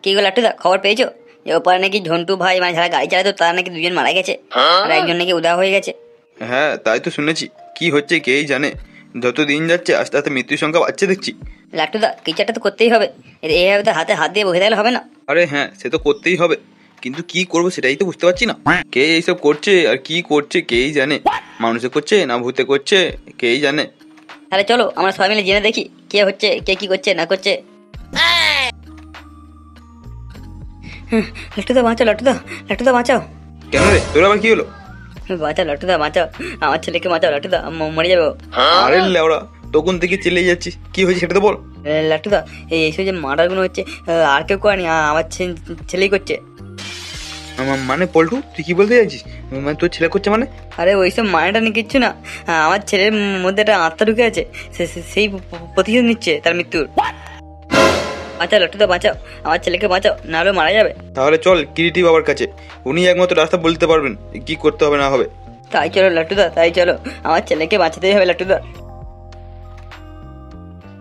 কি গো লাট্টুদা, খবর পেয়েছো যে ওপারে নাকি ঝন্টু ভাই মানে যারা গাড়ি চালাতো তারা নাকি দুজন মারা গেছে আর একজন নাকি উধাও হয়ে গেছে? হ্যাঁ তাই তো শুনেছি, কি হচ্ছে কেই জানে। যত দিন যাচ্ছে আস্তে আস্তে মৃত্যুর সংখ্যা বাড়ছে দেখছি। লাট্টুদা কিছু একটা তো করতেই হবে, এইভাবে তো হাতে হাত দিয়ে বসে থাকলে হবে না। আরে হ্যাঁ, সে তো করতেই হবে, কিন্তু কি করবো সেটাই তো বুঝতে পারছি না। কে এইসব করছে আর কি করছে কেই জানে, মানুষে করছে না ভূতে করছে কেই জানে। তাহলে চলো আমরা সবাই মিলে জেনে দেখি কে হচ্ছে, কে কি করছে না করছে। লাট্টুদা বাঁচাও, লাট্টুদা, লাট্টুদা বাঁচাও। কেন রে, তোর আবার কি হলো? বাঁচাও লাট্টুদা, বাঁচাও আমার ছেলেকে, বাঁচাও লাট্টুদা, মরে যাবে ও। আরে লেওড়া, তখন থেকে চিল্লে যাচ্ছিস, কি হয়েছে সেটা তো বল। লাট্টুদা এইসব যে মার্ডারগুলো হচ্ছে আর কেউ করেনি, আমার ছেলেই করছে। মানে পল্টু, তুই কি বলতে চাইছিস? মানে তোর ছেলে করছে মানে? আরে ওইসব মানেটা নিয়ে কিচ্ছু না, আমার ছেলের মধ্যে একটা আত্মা ঢুকে আছে, সেই প্রতিশোধ নিচ্ছে তার মৃত্যুর। বাঁচাও লাট্টুদা, বাঁচাও আমার ছেলেকে, বাঁচাও নাহলে মারা যাবে। তাহলে চল কিরিটি বাবার কাছে, উনি একমাত্র রাস্তা বলতে পারবেন কি করতে হবে না হবে। তাই চলো লাট্টুদা, তাই চলো, আমার ছেলেকে বাঁচাতেই হবে লাট্টুদা।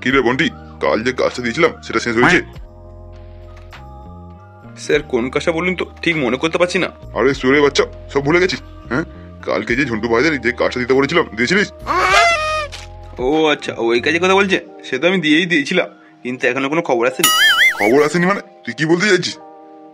কি রে বন্টি, কাল যে কাজটা দিয়েছিলাম সেটা শেষ হয়েছে? স্যার কোন কাজটা বলুন তো, ঠিক মনে করতে পারছি না। আরে সুরে বাচ্চা, সব ভুলে গেছিস? হ্যাঁ, কালকে যে ঝন্টু ভাইদের যে কাজটা দিতে বলেছিলাম দিয়েছিলিস? ও আচ্ছা, ওই কাজের কথা বলছে, সে তো আমি দিয়েছিলাম, কিন্তু এখনো কোনো খবর আসেনি। খবর আসেনি মানে তুই কি বলতে চাইছিস?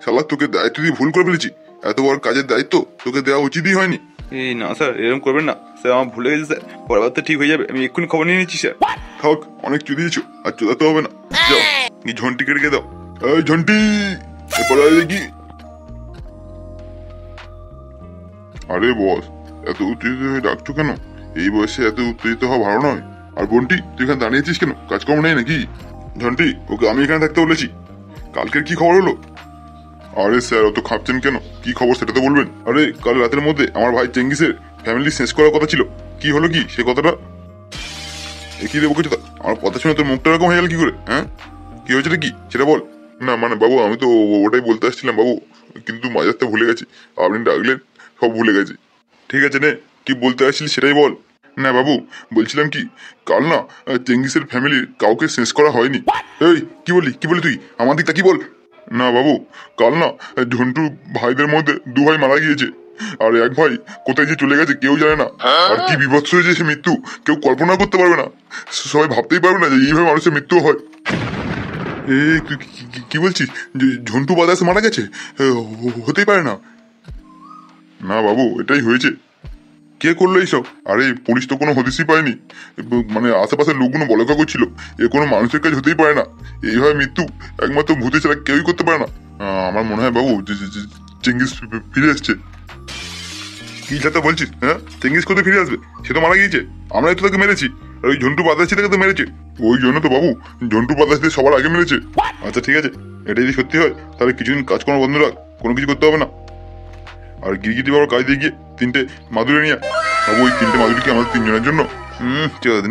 শালা তোকে দায়িত্ব দিয়ে ভুল করে ফেলেছি, এত বড় কাজের দায়িত্ব তোকে দেওয়া উচিতই হয়নি। এই না স্যার, এরকম করবেন না স্যার, আমার ভুলে গেছে স্যার, পরের বার তো ঠিক হয়ে যাবে, আমি এক্ষুনি খবর নিয়ে নিচ্ছি স্যার। থাক, অনেক চুদিয়েছো, আর চোদাতে হবে না। যাও এই ঝন্টিকে রেখে দাও। এই ঝন্টি, এরপরে দেখি। আরে বস, এত উত্তেজিত হয়ে ডাকছো কেন? এই বয়সে এত উত্তেজিত হওয়া ভালো নয়। আর বন্টি, তুই এখানে দাঁড়িয়েছিস কেন? কাজকর্ম নেই নাকি? ঝন্টি, ওকে আমি এখানে থাকতে বলেছি। কালকের কি খবর হলো? আরে স্যার, অত খাপছেন কেন? কি খবর সেটা তো বলবেন। আরে কাল রাতের মধ্যে আমার ভাই চেঙ্গিসের ফ্যামিলি শেষ করার কথা ছিল, কি হলো কি সে কথাটা? কি রে বকেছে, আমার কথা শুনে তোর মুখটা এরকম হয়ে গেল কি করে? হ্যাঁ, কি হয়েছে কি সেটা বল। না মানে বাবু, আমি তো ওটাই বলতে আসছিলাম বাবু, কিন্তু মাঝরাতে ভুলে গেছি, আপনি ডাকলেন সব ভুলে গেছি। ঠিক আছে নে, কি বলতে আসছিলি সেটাই বল। না বাবু, বলছিলাম কি, কাল না চেঙ্গিসের ফ্যামিলির কাউকে শেষ করা হয়নি। এই কি বলি তুই, আমার দিকটা কি বল। না বাবু, কাল না ঝন্টু ভাইদের মধ্যে দু ভাই মারা গিয়েছে, আর এক ভাই কোথায় যে চলে গেছে কেউ জানে না। আর কি বিভৎস হয়েছে সে মৃত্যু, কেউ কল্পনা করতে পারবে না, সবাই ভাবতেই পারবে না যে এইভাবে মানুষের মৃত্যু হয়। এ কি বলছিস, ঝন্টু বাদাস মারা গেছে? হতেই পারে না। না বাবু, এটাই হয়েছে। কে করলো এইসব? আরে পুলিশ তো কোনো হদিসই পায়নি, মানে আশেপাশের লোকগুলো বলকা করছিল এ কোনো মানুষের কাজ হতেই পারে না, এইভাবে মৃত্যু একমাত্র ভূতে ছাড়া কেউই করতে পারে না। আমার মনে হয় বাবু চেঙ্গিস ফিরে এসছে। কি যাতে বলছিস? হ্যাঁ, চেঙ্গিস কোথায় ফিরে আসবে? সে তো মারা গিয়েছে, আমরাই তো তাকে মেরেছি, আর ওই ঝন্টু বাদাসি তাকে তো মেরেছে। ওই জন্য তো বাবু ঝন্টু বাদাসি সবার আগে মেরেছে। আচ্ছা ঠিক আছে, এটা যদি সত্যি হয় তাহলে কিছুদিন কাজকর্ম বন্ধ রাখ, কোনো কিছু করতে হবে না। আর গিরগিটি বাবার কাজ দিয়ে গিয়ে 3টে মাদুরি নিয়ে বাবু, ওই 3টে মাদুরি কি আমাদের 3 জনের জন্য?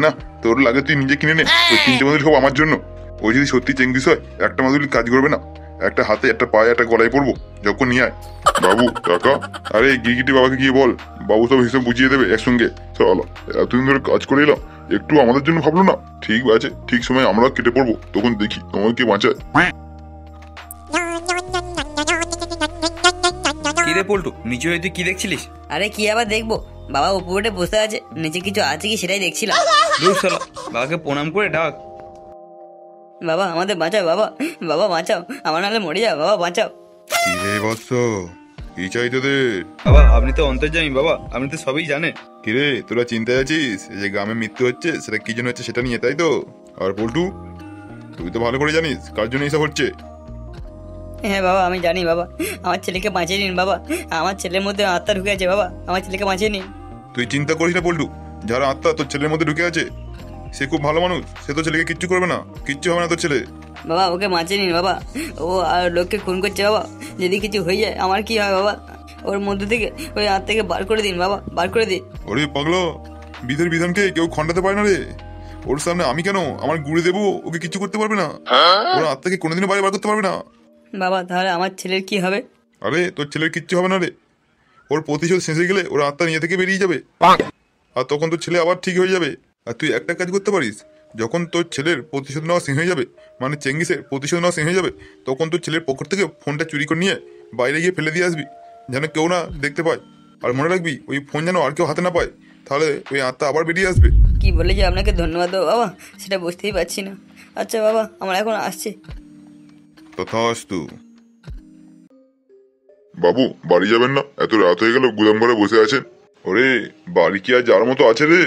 না, তোর লাগে তুই নিজে কিনে নে, ওই 3টে মাদুরি সব আমার জন্য। ওই যদি সত্যি চেঙ্গিস হয়, একটা মাদুরি কাজ করবে না, একটা হাতে একটা পায়ে একটা গলায় পরবো, যখন নিয়ে আয়। বাবু টাকা, আরে গিরগিটি বাবাকে গিয়ে বল, বাবু সব হিসাব বুঝিয়ে দেবে একসঙ্গে। চলো, এতদিন ধরে কাজ করে এলাম, একটু আমাদের জন্য ভাবলো না? ঠিক আছে, ঠিক সময় আমরা কেটে পড়বো, তখন দেখি তোমাকে কে বাঁচায়। কি রে পল্টু, নিচে হয়ে তুই কি দেখছিলিস? আরে কি আবার দেখবো, বাবা উপরে বসে আছে, নিচে কিছু আছে কি সেটাই দেখছিলাম। দূর শালা, বাবাকে প্রণাম করে ডাক। বাবা আমাদের বাঁচাও, বাবা বাবা বাঁচাও, আমার নাহলে মরে যাও, বাবা বাঁচাও। কি রে বৎস, কি চাই তোদের? বাবা আপনি তো অন্তর্যামী বাবা, আপনি তো সবই জানেন। কিরে তোরা চিন্তায় আছিস এই যে গ্রামে মৃত্যু হচ্ছে সেটা কি জন্য হচ্ছে সেটা নিয়ে, তাই তো? আর পল্টু, তুই তো ভালো করে জানিস কার জন্য এইসব হচ্ছে। হ্যাঁ বাবা আমি জানি বাবা, আমার ছেলেকে বাঁচিয়ে নিন বাবা, আমার ছেলের মধ্যে আত্মা ঢুকে আছে বাবা, আমার ছেলেকে বাঁচিয়ে নিন। তুই চিন্তা করিস না পল্টু, যারা আত্মা তোর ছেলের মধ্যে ঢুকে আছে সে খুব ভালো মানুষ, সে তো ছেলেকে কিচ্ছু করবে না, কিচ্ছু হবে না তোর ছেলে। বাবা ওকে বাঁচিয়ে নিন বাবা, ও আর লোককে খুন করছে বাবা, যদি কিছু হয়ে যায় আমার কি হয় বাবা, ওর মধ্যে থেকে ওই আত্মাকে বার করে দিন বাবা, বার করে দিন। ওরে পাগলো, বিধের বিধানকে কেউ খণ্ডাতে পারে না রে, ওর সামনে আমি কেন আমার গুড়ে দেবো, ওকে কিছু করতে পারবে না, ওর আত্মাকে কোনোদিনও বাইরে বার করতে পারবে না। বাবা তাহলে আমার ছেলের কি হবে? আরে তোর ছেলের কিচ্ছু হবে না রে, ওর প্রতিশোধ শেষে গেলে ওর আত্মা নিয়ে থেকে বেরিয়ে যাবে, আর তখন তোর ছেলে আবার ঠিক হয়ে যাবে। আর তুই একটা কাজ করতে পারিস, যখন তোর ছেলের প্রতিশোধ নেওয়া শেষ হয়ে যাবে, মানে চেঙ্গিসের প্রতিশোধ নেওয়া শেষ হয়ে যাবে, তখন তোর ছেলের পকেট থেকে ফোনটা চুরি করে নিয়ে বাইরে গিয়ে ফেলে দিয়ে আসবি, যেন কেউ না দেখতে পায়। আর মনে রাখবি, ওই ফোন যেন আর কেউ হাতে না পায়, তাহলে ওই আত্মা আবার বেরিয়ে আসবে। কি বলে যে আপনাকে ধন্যবাদ দেবো বাবা, সেটা বুঝতেই পারছি না। আচ্ছা বাবা, আমরা এখন আসছি। তথাস্তু। বাবু, বাড়ি যাবেন না? এত রাত হয়ে গেল, গুদাম ঘরে বসে আছেন। ওরে, বাড়ি কি আর যার মতো আছে রে?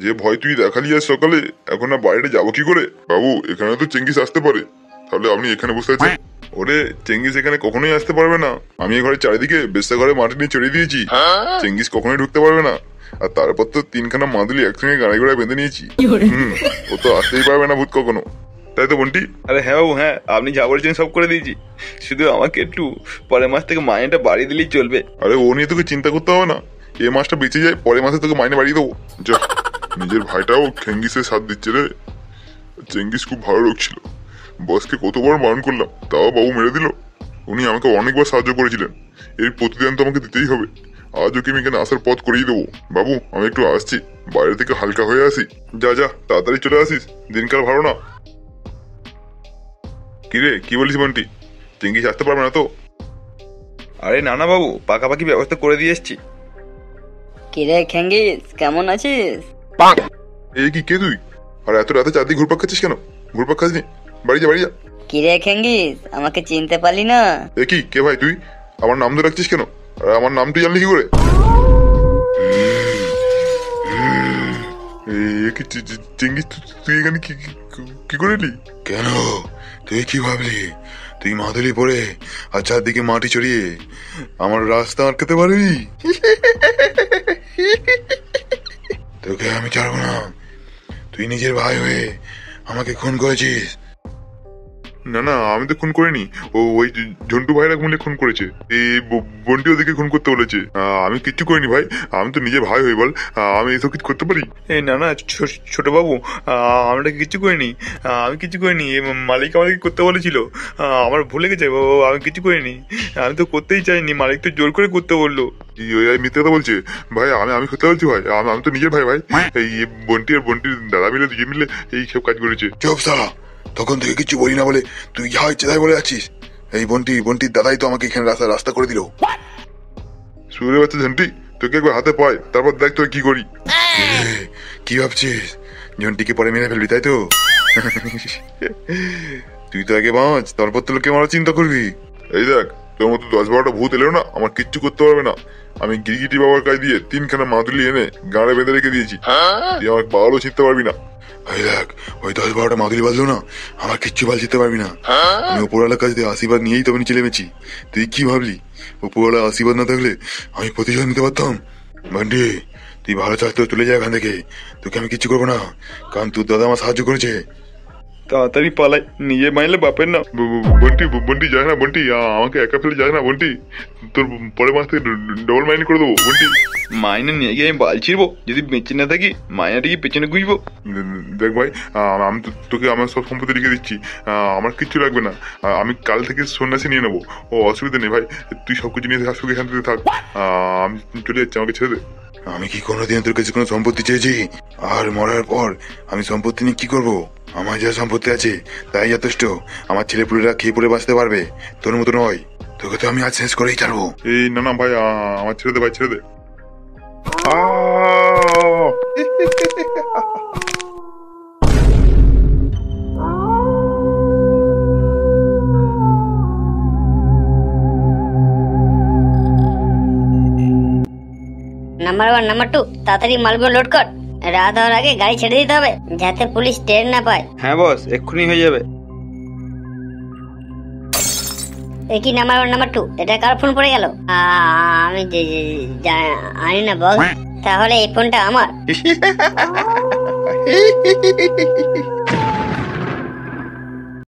যে ভয় তুই দেখালি আজ সকালে, এখন না বাইরে যাবো কি করে? বাবু, এখানে তো চেঙ্গিস আসতে পারে, তাহলে আপনি এখানে বসে আছেন। ওরে, চেঙ্গিস এখানে কখনোই আসতে পারবে না। আমি এ ঘরে চারিদিকে বেশ্যা ঘরে মাটি নিয়ে চড়িয়ে দিয়েছি, চেঙ্গিস কখনোই ঢুকতে পারবে না। আর তারপর তো 3খানা মাদুলি একসঙ্গে গাড়ি ঘোড়ায় বেঁধে নিয়েছি। ও তো আসতেই পারবে না ভূত কখনো, তাই তো বন্টি? আরে হ্যাঁ বাবু, হ্যাঁ, আপনি যা বলছেন সব করে দিয়েছি। শুধু আমাকে একটু পরের মাস থেকে মাইনেটা বাড়িয়ে দিলেই চলবে। আরে ও নিয়ে তোকে চিন্তা করতে হবে না, এ মাসটা বেঁচে যায়, পরের মাসে তোকে মাইনে বাড়িয়ে দেবো। যা, নিজের ভাইটাও খেঙ্গিসের সাথ দিচ্ছে রে। চেঙ্গিস খুব ভালো লোক ছিল, বসকে কতবার বারণ করলাম, তাও বাবু মেরে দিল। উনি আমাকে অনেকবার সাহায্য করেছিলেন, এর প্রতিদান তো আমাকে দিতেই হবে। আজ ওকে আমি এখানে আসার পথ করিয়ে দেবো। বাবু, আমি একটু আসছি, বাইরে থেকে হালকা হয়ে আসি। যা যা, তাড়াতাড়ি চলে আসিস, দিনকাল ভালো না। কিরে, কি বলিস বন্টি? চেঙ্গিস আসতে পারবে না তো? আরে না না বাবু, পাকাপাকি ব্যবস্থা করে দিয়ে এসছি। কিরে খেঙ্গিস, কেমন আছিস? এই কি, কে তুই? আর এত রাতে চারদিকে ঘুরপাক খাচ্ছিস কেন? ঘুরপাক খাসনি, বাড়ি যা, বাড়ি যা। কিরে খেঙ্গিস, আমাকে চিনতে পারলি না? এ কি, কে ভাই তুই? আমার নাম ধরে রাখছিস কেন? আর আমার নাম তুই জানলি কি করে? চেঙ্গিস, তুই এখানে কি করে এলি? কেন, তুই কি ভাবলি তুই মাদুলি পরে আর চারদিকে মাটি চড়িয়ে আমার রাস্তা আটকাতে পারবি? তোকে আমি ছাড়বো না। তুই নিজের ভাই হয়ে আমাকে খুন করেছিস। না না, আমি তো খুন করিনি, ওই ঝন্টু ভাইরা মিলে খুন করেছে। এই বন্টি ওদেরকে খুন করতে বলেছে। আমি কিচ্ছু করিনি ভাই, আমি তো নিজে ভাই হয়ে বল, আমি এসব কিছু করতে পারি? এই না না ছোট বাবু, আমরা কিছু করিনি, আমি কিছু করিনি। মালিক আমাকে করতে বলেছিল, আমার ভুলে গেছে বাবু, আমি কিছু করিনি। আমি তো করতেই চাইনি, মালিক তো জোর করে করতে বললো। মিথ্যে কথা বলছে ভাই, আমি সত্যি বলছি ভাই, আমি তো নিজের ভাই। ভাই, এই বন্টি আর বন্টির দাদা মিলে, দুজন মিলে এই সব কাজ করেছে। চুপ সালা, তখন তুই কিছু বলি না বলে তুই যা ইচ্ছে তাই বলে যাচ্ছিস। এই বন্টির দাদাই তো আমাকে এখানে রাস্তা করে দিল। শুনে বাচ্চা ঝন্টি, তোকে একবার হাতে পায়, তারপর দেখ তোর কি করি। কি ভাবছিস ঝন্টিকে পরে মেরে ফেলবি, তাই তো? তুই তো আগে বাঁচ, তারপর তো লোকে মারা চিন্তা করবি। এই দেখ, তোর মতো 10-12টা ভূত এলেও না আমার কিচ্ছু করতে পারবে না। আমি গিরগিটি বাবার কাজ দিয়ে 3খানা মাদুলি এনে গাঁড়ে বেঁধে রেখে দিয়েছি, তুই আমার পাওয়ারও চিনতে পারবি না। এই দেখ, ওই 10-12টা মাদুলি বাঁধলো না, আমার কিচ্ছু বাল চিনতে পারবি না। আমি উপরওয়ালার কাছ দিয়ে আশীর্বাদ নিয়েই তো নিচে নেমেছি। তুই কি ভাবলি উপরওয়ালা আশীর্বাদ না থাকলে আমি প্রতিশোধ নিতে পারতাম? বান্ডি, তুই ভালো চাস তো চলে যা এখান থেকে, তোকে আমি কিচ্ছু করবো না, কারণ তোর দাদা আমার সাহায্য করেছে। তাড়াতাড়ি পালাই, নিজে মাইলে বাপের না। বন্টি যাস না, বন্টি আমাকে একা ফেলে যাস না বন্টি, তোর পরের মাস থেকে ডবল মাইনে করে দেবো বন্টি। মাইনে নিয়ে গিয়ে আমি বাল ছিড়বো, যদি বেঁচে না থাকি মাইনাটা কি পেছনে গুঁজবো। দেখ ভাই, আমি তোকে আমার সব সম্পত্তি লিখে দিচ্ছি, আমার কিচ্ছু লাগবে না। আমি কাল থেকে সন্ন্যাসী নিয়ে নেবো, অসুবিধা নেই ভাই, তুই সবকিছু নিয়ে আসবি, এখান থেকে থাক। আমি চলে যাচ্ছি, আমাকে ছেড়ে দে। আমি কি কোনোদিন তোর কাছে কোনো সম্পত্তি চেয়েছি? আর মরার পর আমি সম্পত্তি নিয়ে কি করবো? আমার যা সম্পত্তি আছে তাই যথেষ্ট। আমার ছেলেপুলেরা খেয়ে পড়ে বাঁচতে পারবে, তোর মতো নয়। তোকে তো আমি আজ শেষ করেই ছাড়বো। এই না না ভাই, আমার ছেড়ে দে ভাই, ছেড়ে দে। নাম্বার 1, নাম্বার 2, তাড়াতাড়ি মালগুলো লোড কর। রাত হওয়ার আগে গাড়ি ছেড়ে দিতে হবে, যাতে পুলিশ টের না পায়। হ্যাঁ বস, এক্ষুনি হয়ে যাবে। এই কি নাম্বার 1, নাম্বার 2, এটা কার ফোন পড়ে গেল? আমি জানি না বস, তাহলে এই ফোনটা আমার।